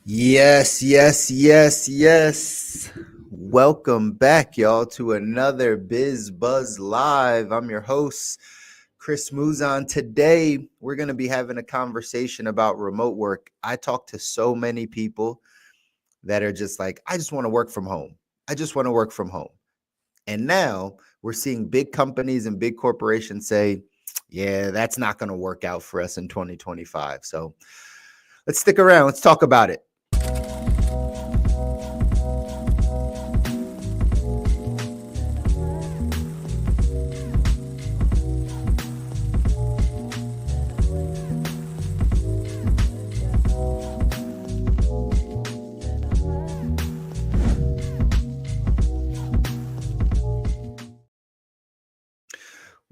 Yes. Welcome back, y'all, to another BizBuzz Live. I'm your host, Chris Muzan. Today, we're going to be having a conversation about remote work. I talk to so many people that are just like, I just want to work from home. I just want to work from home. And now we're seeing big companies and big corporations say, yeah, that's not going to work out for us in 2025. So let's stick around. Let's talk about it.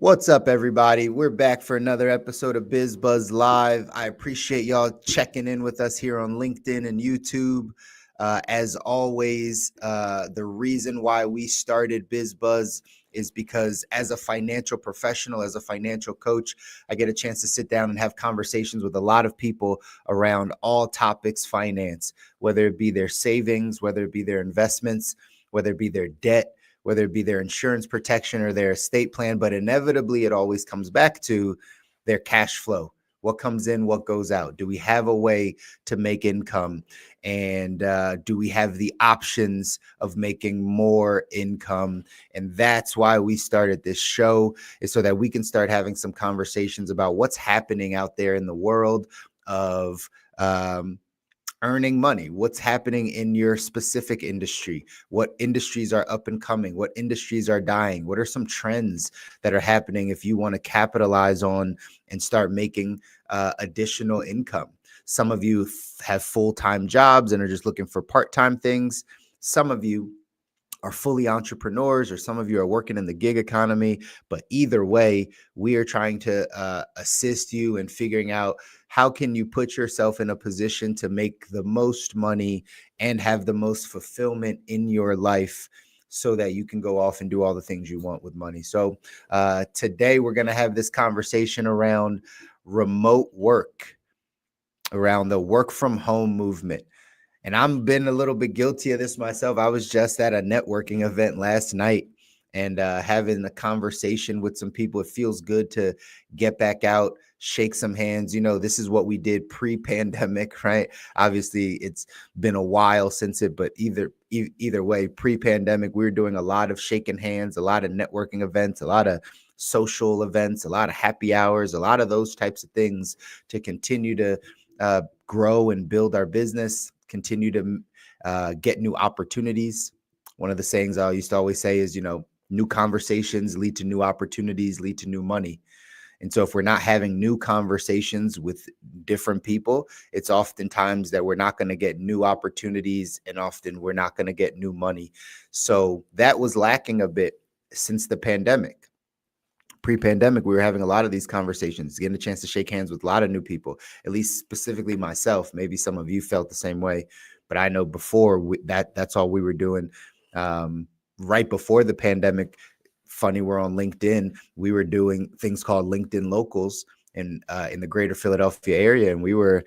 What's up, everybody? We're back for another episode of BizBuzz Live. I appreciate y'all checking in with us here on LinkedIn and YouTube. As always, the reason why we started BizBuzz is because as a financial professional, as a financial coach, I get a chance to sit down and have conversations with a lot of people around all topics finance, whether it be their savings, whether it be their investments, whether it be their debt, whether it be their insurance protection or their estate plan, but inevitably it always comes back to their cash flow. What comes in, what goes out? Do we have a way to make income? And do we have the options of making more income? And that's why we started this show, is so that we can start having some conversations about what's happening out there in the world of earning money, what's happening in your specific industry, what industries are up and coming, what industries are dying, what are some trends that are happening if you want to capitalize on and start making additional income. Some of you have full-time jobs and are just looking for part-time things. Some of you are fully entrepreneurs, or some of you are working in the gig economy. But either way, we are trying to assist you in figuring out how can you put yourself in a position to make the most money and have the most fulfillment in your life, so that you can go off and do all the things you want with money. So today we're going to have this conversation around remote work, around the work from home movement. And I'm been a little bit guilty of this myself. I was just at a networking event last night and having a conversation with some people. It feels good to get back out, shake some hands. You know, this is what we did pre-pandemic, right? Obviously, it's been a while since it, but either way, pre-pandemic, we were doing a lot of shaking hands, a lot of networking events, a lot of social events, a lot of happy hours, a lot of those types of things to continue to grow and build our business, continue to get new opportunities. One of the sayings I used to always say is, new conversations lead to new opportunities, lead to new money. And so if we're not having new conversations with different people, it's oftentimes that we're not going to get new opportunities, and often we're not going to get new money. So that was lacking a bit since the pandemic. Pre-pandemic, we were having a lot of these conversations, getting a chance to shake hands with a lot of new people, at least specifically myself. Maybe some of you felt the same way, but I know before that's all we were doing. Right before the pandemic, funny, we're on LinkedIn. We were doing things called LinkedIn Locals in the greater Philadelphia area. And we were,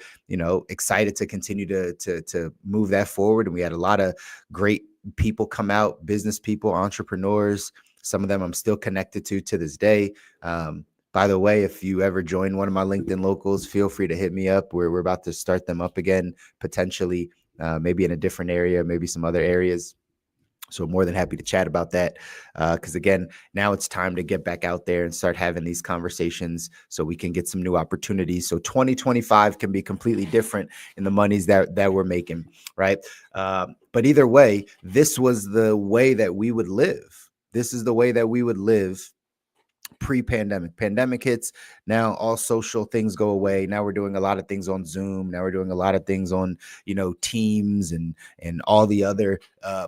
excited to continue to move that forward. And we had a lot of great people come out, business people, entrepreneurs. Some of them I'm still connected to this day. By the way, if you ever join one of my LinkedIn Locals, feel free to hit me up. We're about to start them up again, potentially, maybe in a different area, maybe some other areas. So more than happy to chat about that. Because again, now it's time to get back out there and start having these conversations so we can get some new opportunities. So 2025 can be completely different in the monies that we're making, right? But either way, this was the way that we would live. This is the way that we would live pre-pandemic. Pandemic hits, now all social things go away. Now we're doing a lot of things on Zoom. Now we're doing a lot of things on, Teams and all the other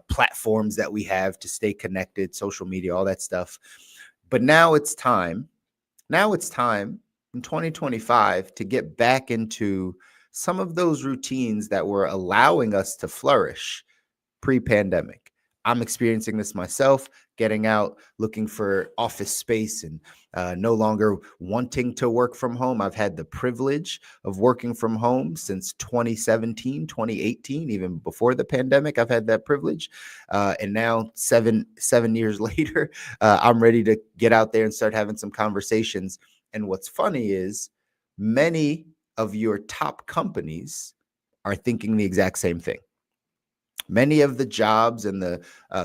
platforms that we have to stay connected, social media, all that stuff. But now it's time in 2025 to get back into some of those routines that were allowing us to flourish pre-pandemic. I'm experiencing this myself, getting out, looking for office space, and no longer wanting to work from home. I've had the privilege of working from home since 2017, 2018, even before the pandemic. I've had that privilege. And now 7 years later, I'm ready to get out there and start having some conversations. And what's funny is many of your top companies are thinking the exact same thing. Many of the jobs and the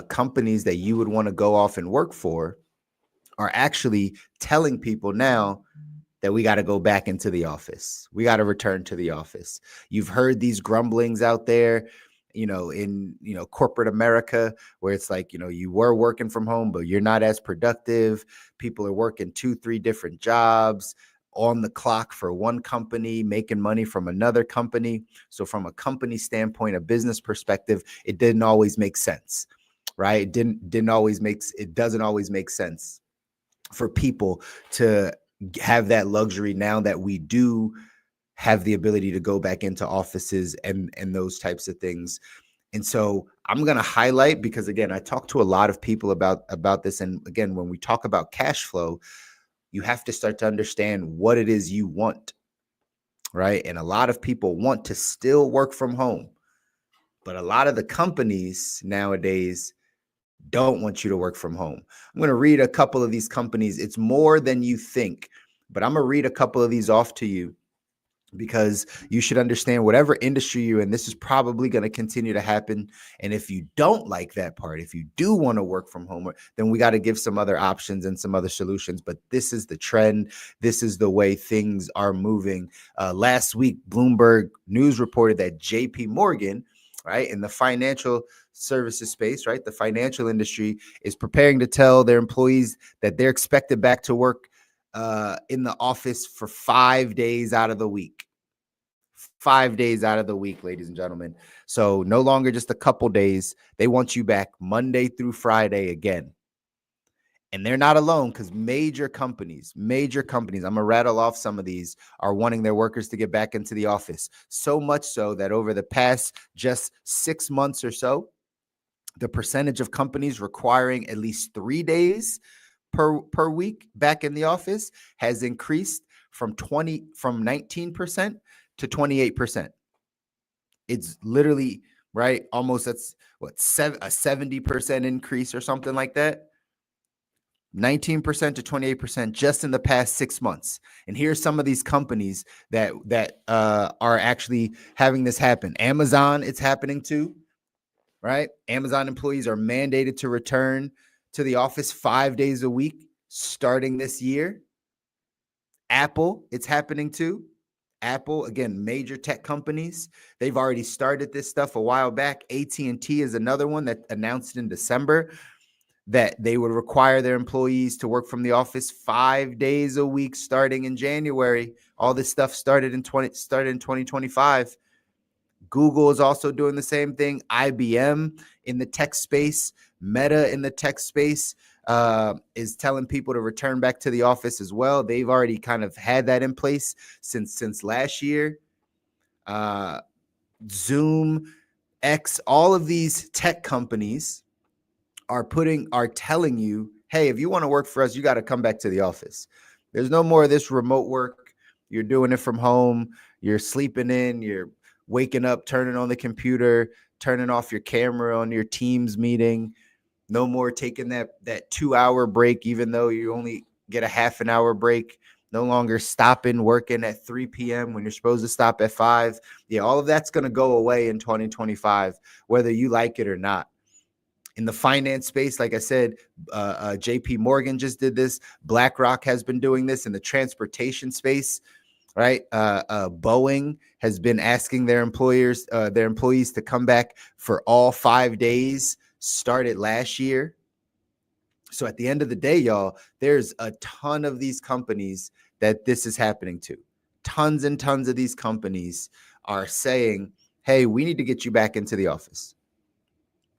companies that you would want to go off and work for are actually telling people now that we got to go back into the office. We got to return to the office. You've heard these grumblings out there, in, corporate America, where it's like, you were working from home, but you're not as productive. People are working 2-3 different jobs on the clock for one company, making money from another company. So from a company standpoint, a business perspective, it didn't always make sense, right? It doesn't always make sense for people to have that luxury now that we do have the ability to go back into offices and those types of things. And so I'm going to highlight, because again, I talk to a lot of people about this. And again, when we talk about cash flow, you have to start to understand what it is you want, right? And a lot of people want to still work from home, but a lot of the companies nowadays don't want you to work from home. I'm going to read a couple of these companies. It's more than you think, but I'm going to read a couple of these off to you, because you should understand whatever industry you're in, this is probably going to continue to happen. And if you don't like that part, if you do want to work from home, then we got to give some other options and some other solutions. But this is the trend. This is the way things are moving. Last week, Bloomberg News reported that JP Morgan, right, in the financial services space, right, the financial industry, is preparing to tell their employees that they're expected back to work in the office for 5 days out of the week. 5 days out of the week, ladies and gentlemen. So no longer just a couple days. They want you back Monday through Friday again. And they're not alone, because major companies, I'm going to rattle off some of these, are wanting their workers to get back into the office. So much so that over the past just 6 months or so, the percentage of companies requiring at least 3 days per week back in the office has increased from 19% to 28%. It's literally, right, almost, that's what, a 70% increase or something like that. 19% to 28% just in the past 6 months. And here's some of these companies that are actually having this happen. Amazon, it's happening too, right? Amazon employees are mandated to return to the office 5 days a week starting this year. Apple, it's happening too. Apple, again, major tech companies, they've already started this stuff a while back. AT&T is another one that announced in December that they would require their employees to work from the office 5 days a week starting in January. All this stuff started in 2025. Google is also doing the same thing. IBM in the tech space, Meta in the tech space is telling people to return back to the office as well. They've already kind of had that in place since last year. Zoom, X, all of these tech companies are telling you, hey, if you want to work for us, you got to come back to the office. There's no more of this remote work. You're doing it from home. You're sleeping in. You're waking up, turning on the computer, turning off your camera on your Teams meeting. No more taking that 2-hour break, even though you only get a half an hour break. No longer stopping, working at 3 p.m. when you're supposed to stop at 5. Yeah, all of that's going to go away in 2025, whether you like it or not. In the finance space, like I said, JP Morgan just did this. BlackRock has been doing this. In the transportation space, right? Boeing has been asking their employees to come back for all 5 days, started last year. So at the end of the day, y'all, there's a ton of these companies that this is happening to. Tons and tons of these companies are saying, hey, we need to get you back into the office.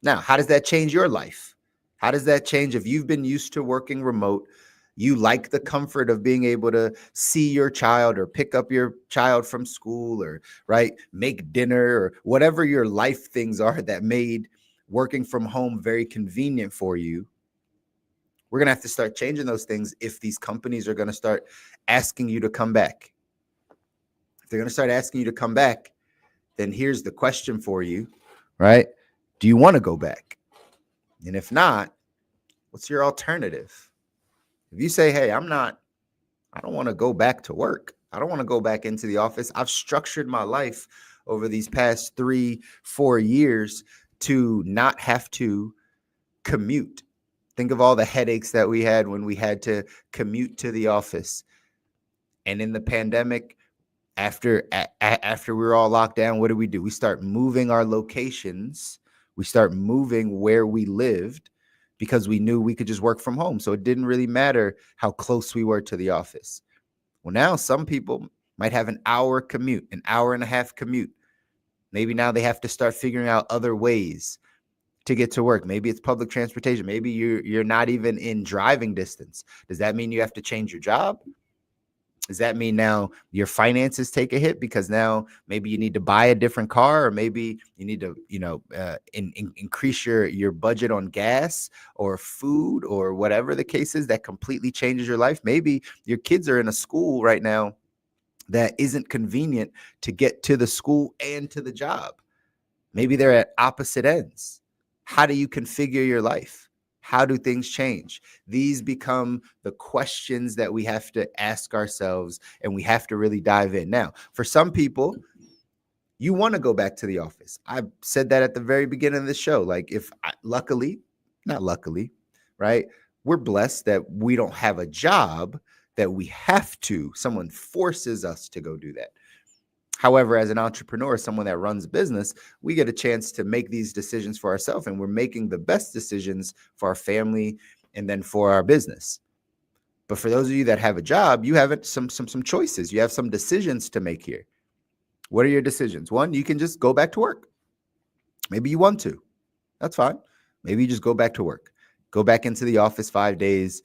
Now, how does that change your life? How does that change if you've been used to working remote? You like the comfort of being able to see your child or pick up your child from school, or, right, make dinner, or whatever your life things are that made working from home very convenient for you, we're going to have to start changing those things if these companies are going to start asking you to come back. If they're going to start asking you to come back, then here's the question for you, right? Do you want to go back? And if not, what's your alternative? If you say, hey, I don't want to go back to work. I don't want to go back into the office. I've structured my life over these past 3-4 years to not have to commute. Think of all the headaches that we had when we had to commute to the office. And in the pandemic, after we were all locked down, what do? We start moving our locations. We start moving where we lived because we knew we could just work from home. So it didn't really matter how close we were to the office. Well, now some people might have an hour commute, an hour and a half commute. Maybe now they have to start figuring out other ways to get to work. Maybe it's public transportation. Maybe you're not even in driving distance. Does that mean you have to change your job? Does that mean now your finances take a hit because now maybe you need to buy a different car, or maybe you need to, increase your budget on gas or food or whatever the case is that completely changes your life? Maybe your kids are in a school right now that isn't convenient to get to the school and to the job. Maybe they're at opposite ends. How do you configure your life? How do things change? These become the questions that we have to ask ourselves, and we have to really dive in. Now, for some people, you want to go back to the office. I said that at the very beginning of the show. Like, not luckily, right? We're blessed that we don't have a job that we have to. Someone forces us to go do that. However, as an entrepreneur, someone that runs business, we get a chance to make these decisions for ourselves, and we're making the best decisions for our family and then for our business. But for those of you that have a job, you have some choices. You have some decisions to make here. What are your decisions? One, you can just go back to work. Maybe you want to. That's fine. Maybe you just go back to work. Go back into the office 5 days.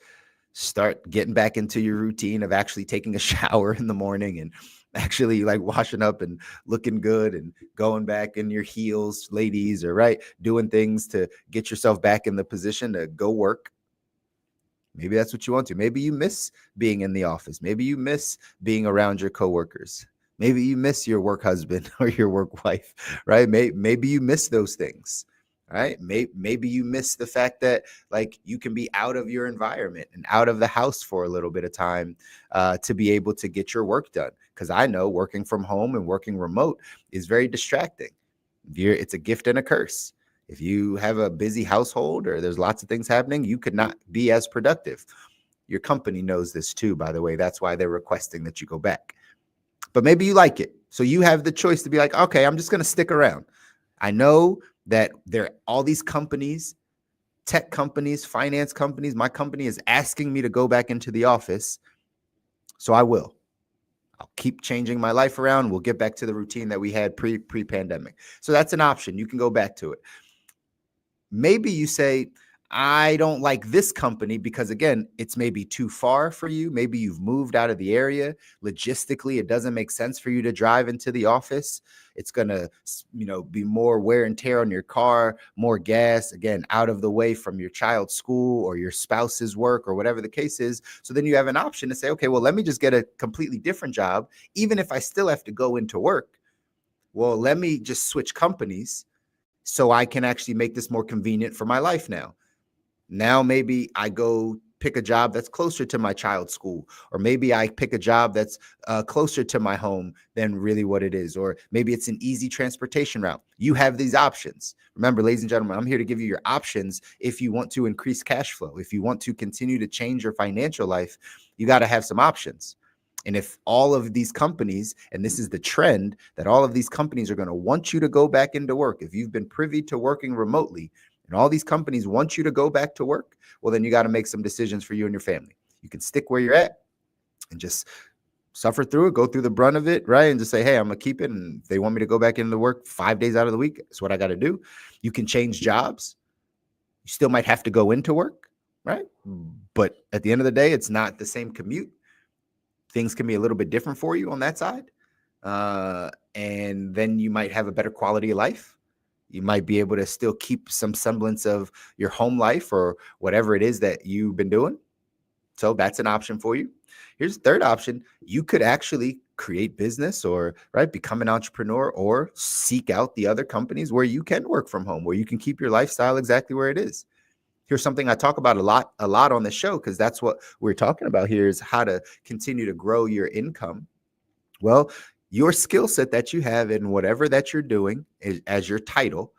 Start getting back into your routine of actually taking a shower in the morning and actually like washing up and looking good and going back in your heels, ladies, or right, doing things to get yourself back in the position to go work. Maybe that's what you want to. Maybe you miss being in the office. Maybe you miss being around your coworkers. Maybe you miss your work husband or your work wife, right? Maybe you miss those things. Right? Maybe you miss the fact that like you can be out of your environment and out of the house for a little bit of time to be able to get your work done. Because I know working from home and working remote is very distracting. It's a gift and a curse. If you have a busy household or there's lots of things happening, you could not be as productive. Your company knows this too, by the way. That's why they're requesting that you go back. But maybe you like it. So you have the choice to be like, okay, I'm just going to stick around. I know that there are all these companies, tech companies, finance companies. My company is asking me to go back into the office. So I will. I'll keep changing my life around. We'll get back to the routine that we had pre-pandemic. So that's an option. You can go back to it. Maybe you say, I don't like this company because, again, it's maybe too far for you. Maybe you've moved out of the area. Logistically, it doesn't make sense for you to drive into the office. It's going to, be more wear and tear on your car, more gas, again, out of the way from your child's school or your spouse's work or whatever the case is. So then you have an option to say, okay, well, let me just get a completely different job. Even if I still have to go into work, well, let me just switch companies so I can actually make this more convenient for my life now. Now, maybe I go pick a job that's closer to my child's school, or maybe I pick a job that's closer to my home than really what it is, or maybe it's an easy transportation route. You have these options. Remember, ladies and gentlemen, I'm here to give you your options. If you want to increase cash flow, if you want to continue to change your financial life, you got to have some options. And if all of these companies, and this is the trend, that all of these companies are going to want you to go back into work, if you've been privy to working remotely, and all these companies want you to go back to work, well, then you got to make some decisions for you and your family. You can stick where you're at and just suffer through it, go through the brunt of it, right? And just say, hey, I'm going to keep it. And if they want me to go back into work 5 days out of the week, that's what I got to do. You can change jobs. You still might have to go into work, right? But at the end of the day, it's not the same commute. Things can be a little bit different for you on that side. And then you might have a better quality of life. You might be able to still keep some semblance of your home life or whatever it is that you've been doing. So that's an option for you. Here's the third option. You could actually create business or become an entrepreneur or seek out the other companies where you can work from home, where you can keep your lifestyle exactly where it is. Here's something I talk about a lot on the show, because that's what we're talking about here, is how to continue to grow your income. Well, your skill set that you have in whatever that you're doing as your title,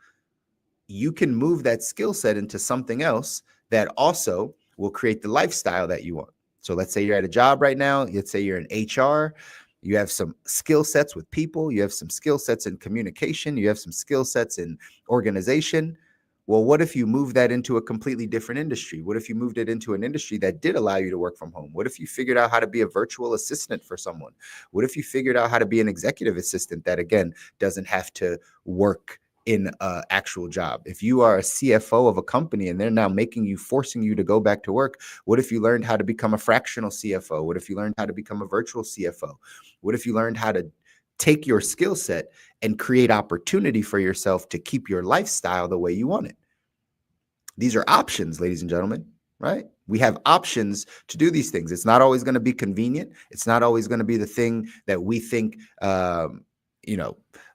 you can move that skill set into something else that also will create the lifestyle that you want. So let's say you're at a job right now. Let's say you're in HR. You have some skill sets with people. You have some skill sets in communication. You have some skill sets in organization. Well, what if you move that into a completely different industry? What if you moved it into an industry that did allow you to work from home? What if you figured out how to be a virtual assistant for someone? What if you figured out how to be an executive assistant that, again, doesn't have to work in an actual job? If you are a CFO of a company and they're now forcing you to go back to work, what if you learned how to become a fractional CFO? What if you learned how to become a virtual CFO? What if you learned how to take your skill set and create opportunity for yourself to keep your lifestyle the way you want it? These are options, ladies and gentlemen, right? We have options to do these things. It's not always going to be convenient. It's not always going to be the thing that we think,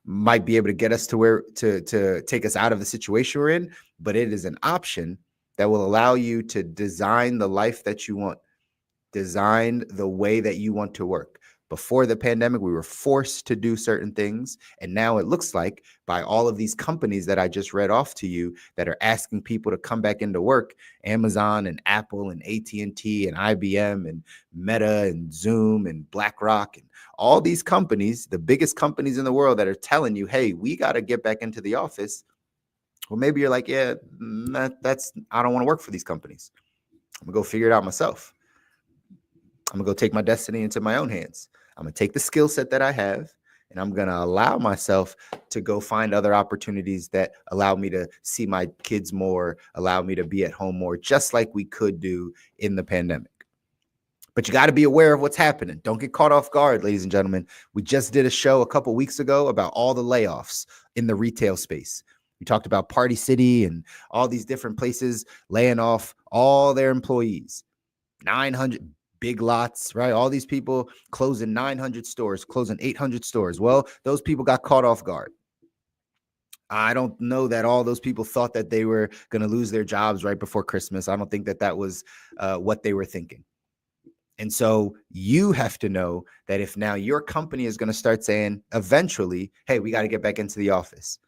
might be able to get us to where to take us out of the situation we're in, but it is an option that will allow you to design the life that you want, design the way that you want to work. Before the pandemic, we were forced to do certain things. And now it looks like, by all of these companies that I just read off to you that are asking people to come back into work, Amazon and Apple and AT&T and IBM and Meta and Zoom and BlackRock and all these companies, the biggest companies in the world, that are telling you, hey, we got to get back into the office. Well, maybe you're like, yeah, I don't want to work for these companies. I'm gonna go figure it out myself. I'm gonna go take my destiny into my own hands. I'm gonna take the skill set that I have, and I'm gonna allow myself to go find other opportunities that allow me to see my kids more, allow me to be at home more, just like we could do in the pandemic. But you got to be aware of what's happening. Don't get caught off guard, ladies and gentlemen. We just did a show a couple weeks ago about all the layoffs in the retail space. We talked about Party City and all these different places laying off all their employees. 900 Big Lots, right? All these people closing 900 stores, closing 800 stores. Well, those people got caught off guard. I don't know that all those people thought that they were going to lose their jobs right before Christmas. I don't think that was what they were thinking. And so you have to know that if now your company is going to start saying eventually, hey, we got to get back into the office.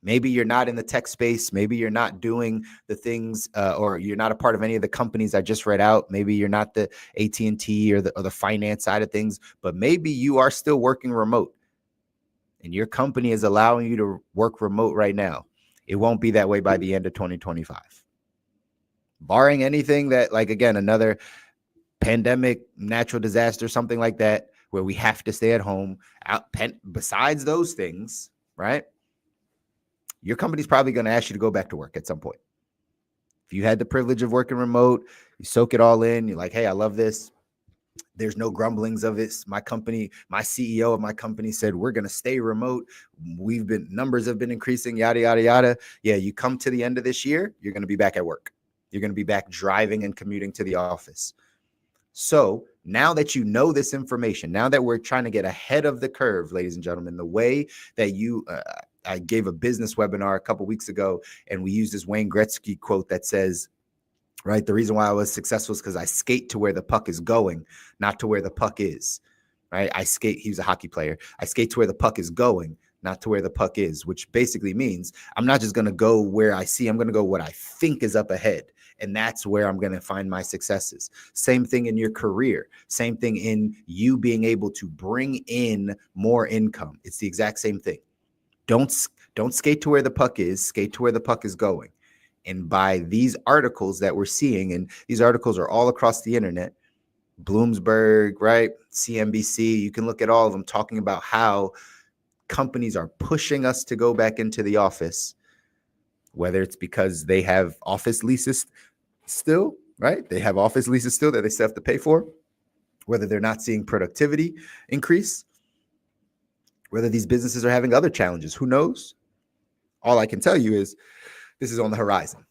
Maybe you're not in the tech space. Maybe you're not doing the things, or you're not a part of any of the companies I just read out. Maybe you're not the AT&T or the finance side of things, but maybe you are still working remote and your company is allowing you to work remote right now. It won't be that way by the end of 2025. Barring anything that, like, again, another pandemic, natural disaster, something like that, where we have to stay at home. Besides those things, right? Your company's probably going to ask you to go back to work at some point. If you had the privilege of working remote, you soak it all in. You're like, hey, I love this. There's no grumblings of it. My company, my CEO of my company said, we're going to stay remote. Numbers have been increasing, yada, yada, yada. Yeah, you come to the end of this year, you're going to be back at work. You're going to be back driving and commuting to the office. So now that you know this information, now that we're trying to get ahead of the curve, ladies and gentlemen, the way that I gave a business webinar a couple weeks ago, and we used this Wayne Gretzky quote that says, right, the reason why I was successful is because I skate to where the puck is going, not to where the puck is, right? He was a hockey player. I skate to where the puck is going, not to where the puck is, which basically means I'm not just going to go where I see, I'm going to go what I think is up ahead. And that's where I'm going to find my successes. Same thing in your career. Same thing in you being able to bring in more income. It's the exact same thing. Don't skate to where the puck is, skate to where the puck is going. And by these articles that we're seeing, and these articles are all across the internet, Bloomberg, right? CNBC, you can look at all of them talking about how companies are pushing us to go back into the office, whether it's because they have office leases still, right? They have office leases still that they still have to pay for, whether they're not seeing productivity increase, whether these businesses are having other challenges, who knows? All I can tell you is this is on the horizon.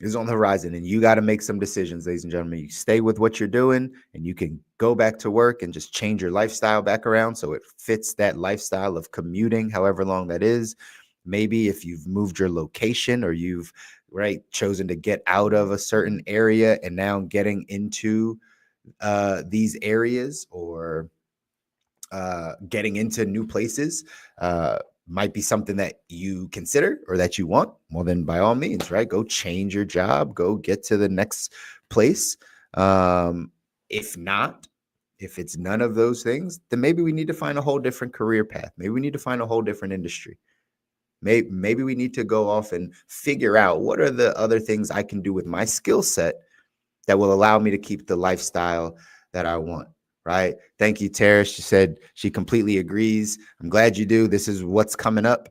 Is on the horizon, and you got to make some decisions, ladies and gentlemen. You stay with what you're doing, and you can go back to work and just change your lifestyle back around so it fits that lifestyle of commuting, however long that is. Maybe if you've moved your location or you've chosen to get out of a certain area and now getting into these areas, or getting into new places, might be something that you consider or that you want. Well, then by all means, go change your job, go get to the next place. If not, if it's none of those things, then maybe we need to find a whole different career path. Maybe we need to find a whole different industry. Maybe we need to go off and figure out what are the other things I can do with my skill set that will allow me to keep the lifestyle that I want. Right. Thank you, Tara. She said she completely agrees. I'm glad you do. This is what's coming up.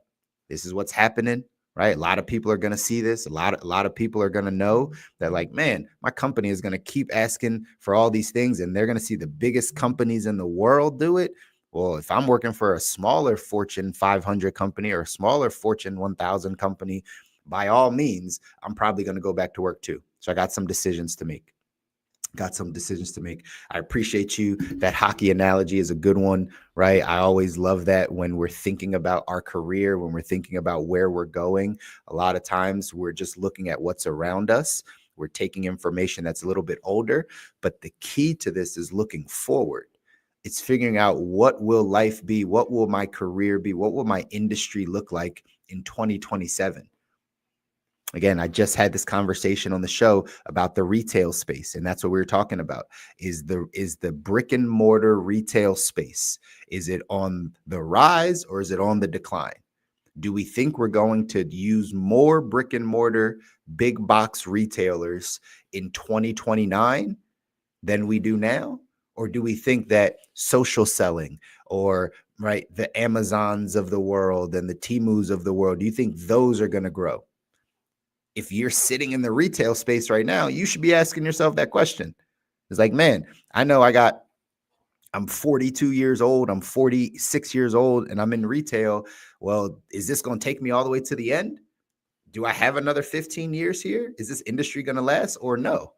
This is what's happening. Right. A lot of people are going to see this. A lot of people are going to know that, like, man, my company is going to keep asking for all these things, and they're going to see the biggest companies in the world do it. Well, if I'm working for a smaller Fortune 500 company or a smaller Fortune 1000 company, by all means, I'm probably going to go back to work too. So I got some decisions to make. I appreciate you. That hockey analogy is a good one, right? I always love that when we're thinking about our career, when we're thinking about where we're going. A lot of times we're just looking at what's around us. We're taking information that's a little bit older, but the key to this is looking forward. It's figuring out, what will life be? What will my career be? What will my industry look like in 2027? Again, I just had this conversation on the show about the retail space, and that's what we were talking about. Is the brick and mortar retail space, is it on the rise or is it on the decline? Do we think we're going to use more brick and mortar big box retailers in 2029 than we do now? Or do we think that social selling, or the Amazons of the world and the Temus of the world, do you think those are going to grow? If you're sitting in the retail space right now, you should be asking yourself that question. It's like, man, I know I'm 42 years old, I'm 46 years old, and I'm in retail. Well, is this going to take me all the way to the end? Do I have another 15 years here? Is this industry going to last or no?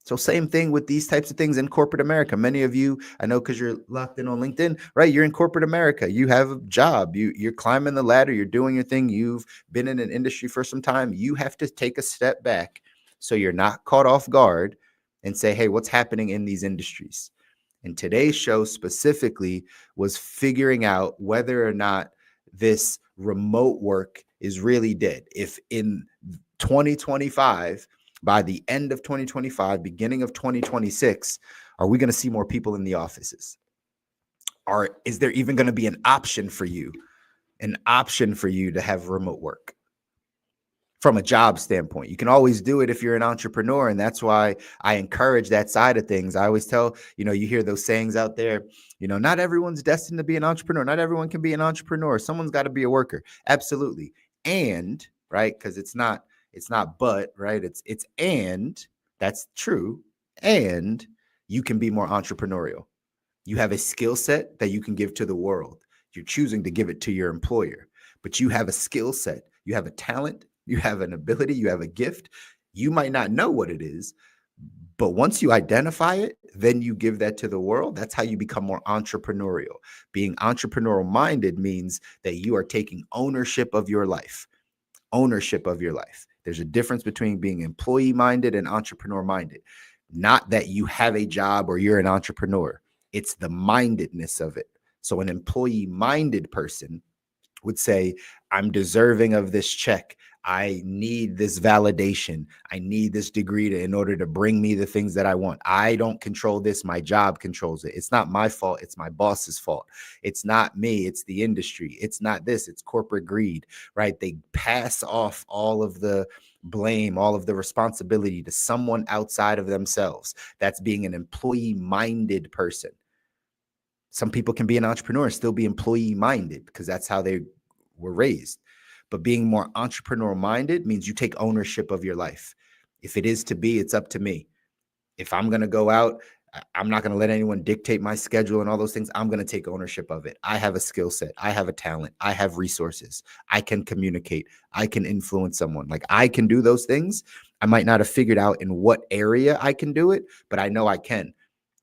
So same thing with these types of things in corporate America. Many of you, I know, because you're locked in on LinkedIn, right? You're in corporate America. You have a job. You're climbing the ladder. You're doing your thing. You've been in an industry for some time. You have to take a step back so you're not caught off guard and say, hey, what's happening in these industries? And today's show specifically was figuring out whether or not this remote work is really dead. If in 2025, by the end of 2025, beginning of 2026, are we going to see more people in the offices? Or is there even going to be an option for you to have remote work? From a job standpoint, you can always do it if you're an entrepreneur. And that's why I encourage that side of things. I always tell, you hear those sayings out there, not everyone's destined to be an entrepreneur. Not everyone can be an entrepreneur. Someone's got to be a worker. Absolutely. And because it's not but, right? It's and that's true. And you can be more entrepreneurial. You have a skill set that you can give to the world. You're choosing to give it to your employer, but you have a skill set. You have a talent. You have an ability. You have a gift. You might not know what it is, but once you identify it, then you give that to the world. That's how you become more entrepreneurial. Being entrepreneurial minded means that you are taking ownership of your life. Ownership of your life. There's a difference between being employee minded and entrepreneur minded. Not that you have a job or you're an entrepreneur. It's the mindedness of it. So an employee minded person would say, I'm deserving of this check. I need this validation. I need this degree in order to bring me the things that I want. I don't control this. My job controls it. It's not my fault. It's my boss's fault. It's not me. It's the industry. It's not this. It's corporate greed, right? They pass off all of the blame, all of the responsibility to someone outside of themselves. That's being an employee-minded person. Some people can be an entrepreneur and still be employee-minded because that's how they were raised. But being more entrepreneur-minded means you take ownership of your life. If it is to be, it's up to me. If I'm going to go out I'm not going to let anyone dictate my schedule and all those things. I'm going to take ownership of it. I have a skill set. I have a talent. I have resources. I can communicate. I can influence someone. Like, I can do those things. I might not have figured out in what area I can do it, but I know I can.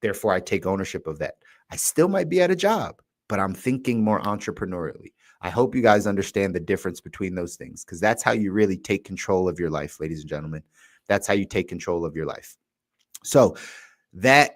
Therefore, I take ownership of that. I still might be at a job, but I'm thinking more entrepreneurially. I hope you guys understand the difference between those things, because that's how you really take control of your life, ladies and gentlemen. That's how you take control of your life. So that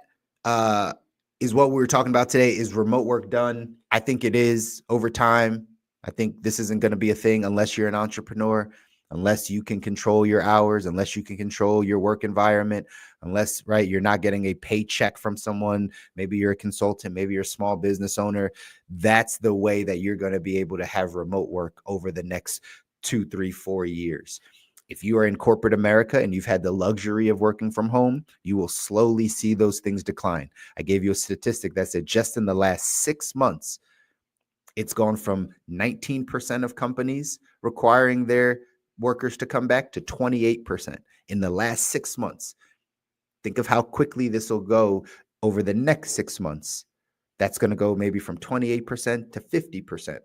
is what we were talking about today. Is remote work done? I think it is over time. I think this isn't going to be a thing unless you're an entrepreneur, unless you can control your hours, unless you can control your work environment, unless, right, you're not getting a paycheck from someone. Maybe you're a consultant, maybe you're a small business owner. That's the way that you're going to be able to have remote work over the next 2, 3, 4 years. If you are in corporate America and you've had the luxury of working from home, you will slowly see those things decline. I gave you a statistic that said just in the last 6 months, it's gone from 19% of companies requiring their workers to come back to 28% in the last 6 months. Think of how quickly this will go over the next 6 months. That's going to go maybe from 28% to 50%.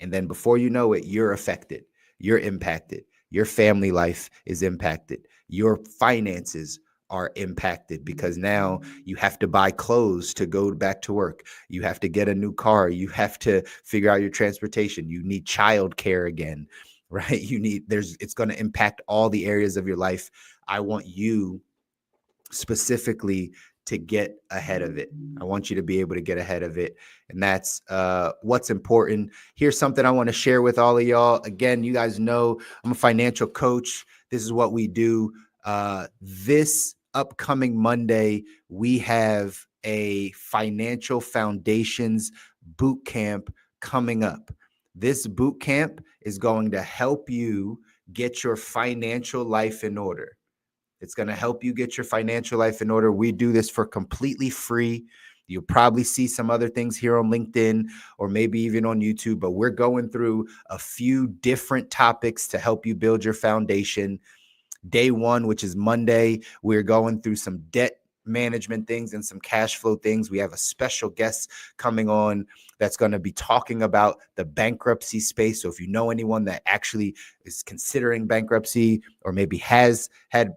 And then before you know it, you're affected, you're impacted. Your family life is impacted. Your finances are impacted because now you have to buy clothes to go back to work. You have to get a new car. You have to figure out your transportation. You need childcare again, right? It's going to impact all the areas of your life. I want you specifically to get ahead of it. I want you to be able to get ahead of it. And that's what's important. Here's something I want to share with all of y'all. Again, you guys know I'm a financial coach. This is what we do. This upcoming Monday, we have a financial foundations boot camp coming up. This boot camp is going to help you get your financial life in order. It's going to help you get your financial life in order. We do this for completely free. You'll probably see some other things here on LinkedIn or maybe even on YouTube, but we're going through a few different topics to help you build your foundation. Day one, which is Monday, we're going through some debt management things and some cash flow things. We have a special guest coming on that's going to be talking about the bankruptcy space. So if you know anyone that actually is considering bankruptcy or maybe has had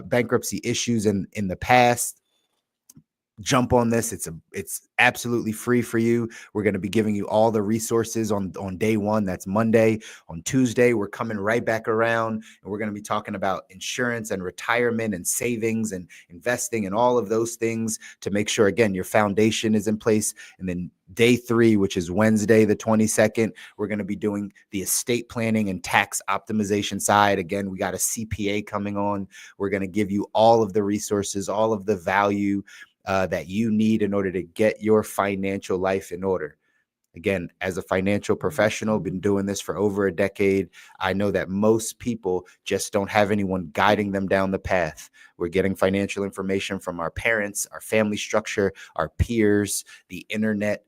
bankruptcy issues in the past, jump on this. It's absolutely free for you. We're going to be giving you all the resources on day one. That's Monday. On Tuesday, we're coming right back around and we're going to be talking about insurance and retirement and savings and investing and all of those things to make sure, again, your foundation is in place. And then day 3, which is Wednesday, the 22nd, we're going to be doing the estate planning and tax optimization side. Again, we got a CPA coming on. We're going to give you all of the resources, all of the value that you need in order to get your financial life in order. Again, as a financial professional, been doing this for over a decade. I know that most people just don't have anyone guiding them down the path. We're getting financial information from our parents, our family structure, our peers, the internet,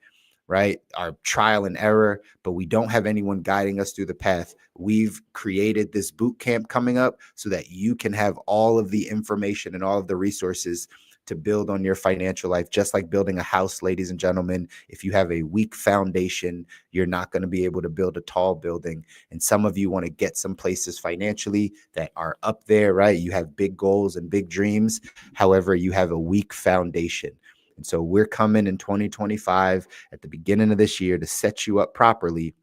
right? Our trial and error, but we don't have anyone guiding us through the path. We've created this boot camp coming up so that you can have all of the information and all of the resources to build on your financial life. Just like building a house, ladies and gentlemen, if you have a weak foundation, you're not going to be able to build a tall building. And some of you want to get some places financially that are up there, right? You have big goals and big dreams. However, you have a weak foundation. And so we're coming in 2025 at the beginning of this year to set you up properly,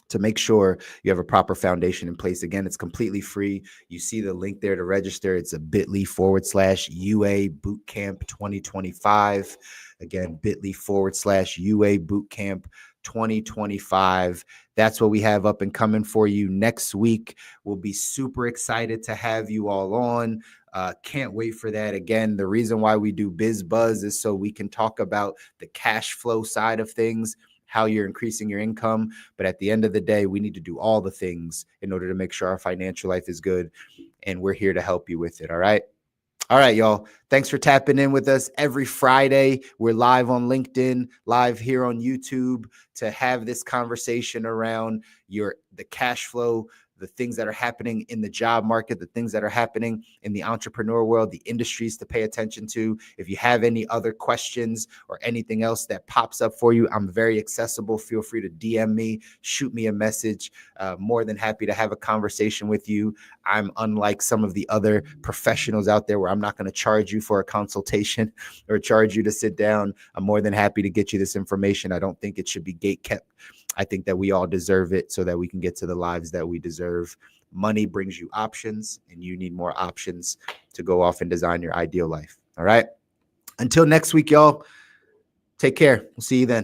to make sure you have a proper foundation in place. Again, it's completely free. You see the link there to register. It's a bit.ly/UA Bootcamp 2025. Again, bit.ly/UA Bootcamp 2025. That's what we have up and coming for you next week. We'll be super excited to have you all on. Can't wait for that. Again, the reason why we do BizBuzz is so we can talk about the cash flow side of things, how you're increasing your income. But at the end of the day, we need to do all the things in order to make sure our financial life is good. And we're here to help you with it. All right. All right, y'all. Thanks for tapping in with us every Friday. We're live on LinkedIn, live here on YouTube to have this conversation around the cash flow, the things that are happening in the job market, the things that are happening in the entrepreneur world, the industries to pay attention to. If you have any other questions or anything else that pops up for you, I'm very accessible. Feel free to DM me, shoot me a message. More than happy to have a conversation with you. I'm unlike some of the other professionals out there where I'm not going to charge you for a consultation or charge you to sit down. I'm more than happy to get you this information. I don't think it should be gate kept. I think that we all deserve it so that we can get to the lives that we deserve. Money brings you options, and you need more options to go off and design your ideal life. All right. Until next week, y'all, take care. We'll see you then.